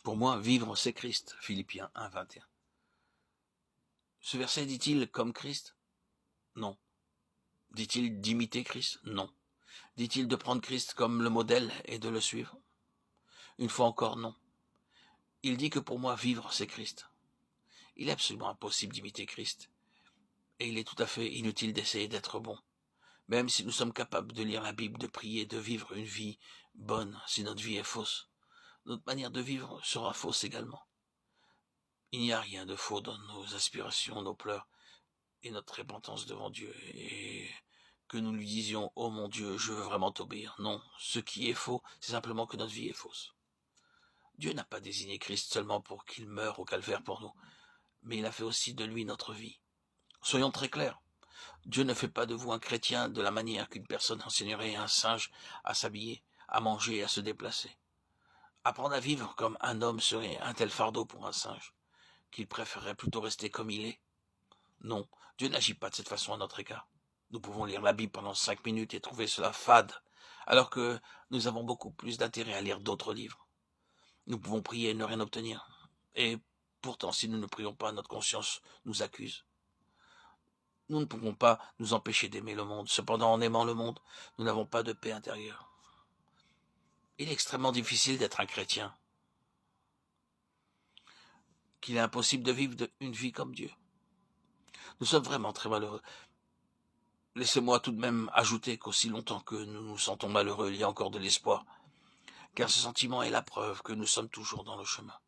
Pour moi, vivre, c'est Christ. Philippiens 1, 21. Ce verset dit-il comme Christ? Non. Dit-il d'imiter Christ? Non. Dit-il de prendre Christ comme le modèle et de le suivre? Une fois encore, non. Il dit que pour moi, vivre, c'est Christ. Il est absolument impossible d'imiter Christ. Et il est tout à fait inutile d'essayer d'être bon. Même si nous sommes capables de lire la Bible, de prier, de vivre une vie bonne, si notre vie est fausse, notre manière de vivre sera fausse également. Il n'y a rien de faux dans nos aspirations, nos pleurs et notre repentance devant Dieu. Et que nous lui disions « Oh mon Dieu, je veux vraiment t'obéir ». Non, ce qui est faux, c'est simplement que notre vie est fausse. Dieu n'a pas désigné Christ seulement pour qu'il meure au calvaire pour nous, mais il a fait aussi de lui notre vie. Soyons très clairs. Dieu ne fait pas de vous un chrétien de la manière qu'une personne enseignerait à un singe à s'habiller, à manger et à se déplacer. Apprendre à vivre comme un homme serait un tel fardeau pour un singe, qu'il préférerait plutôt rester comme il est. Non, Dieu n'agit pas de cette façon à notre égard. Nous pouvons lire la Bible pendant 5 minutes et trouver cela fade, alors que nous avons beaucoup plus d'intérêt à lire d'autres livres. Nous pouvons prier et ne rien obtenir. Et pourtant, si nous ne prions pas, notre conscience nous accuse. Nous ne pouvons pas nous empêcher d'aimer le monde. Cependant, en aimant le monde, nous n'avons pas de paix intérieure. Il est extrêmement difficile d'être un chrétien, qu'il est impossible de vivre une vie comme Dieu. Nous sommes vraiment très malheureux. Laissez-moi tout de même ajouter qu'aussi longtemps que nous nous sentons malheureux, il y a encore de l'espoir, car ce sentiment est la preuve que nous sommes toujours dans le chemin.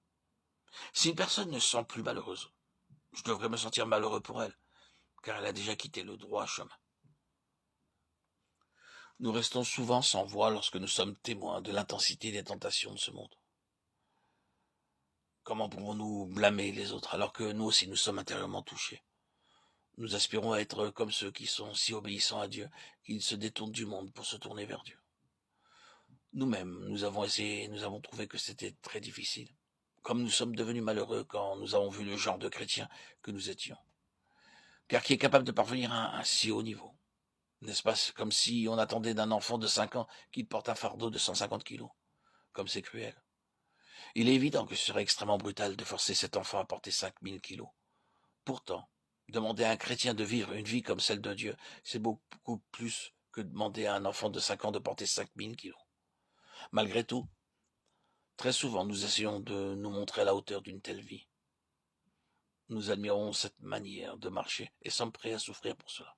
Si une personne ne se sent plus malheureuse, je devrais me sentir malheureux pour elle, car elle a déjà quitté le droit chemin. Nous restons souvent sans voix lorsque nous sommes témoins de l'intensité des tentations de ce monde. Comment pouvons-nous blâmer les autres alors que nous aussi nous sommes intérieurement touchés? Nous aspirons à être comme ceux qui sont si obéissants à Dieu qu'ils se détournent du monde pour se tourner vers Dieu. Nous-mêmes, nous avons essayé et nous avons trouvé que c'était très difficile. Comme nous sommes devenus malheureux quand nous avons vu le genre de chrétiens que nous étions. Car qui est capable de parvenir à un si haut niveau? N'est-ce pas comme si on attendait d'un enfant de 5 ans qu'il porte un fardeau de 150 kilos? Comme c'est cruel. Il est évident que ce serait extrêmement brutal de forcer cet enfant à porter 5000 kilos. Pourtant, demander à un chrétien de vivre une vie comme celle de Dieu, c'est beaucoup plus que demander à un enfant de 5 ans de porter 5000 kilos. Malgré tout, très souvent nous essayons de nous montrer à la hauteur d'une telle vie. Nous admirons cette manière de marcher et sommes prêts à souffrir pour cela.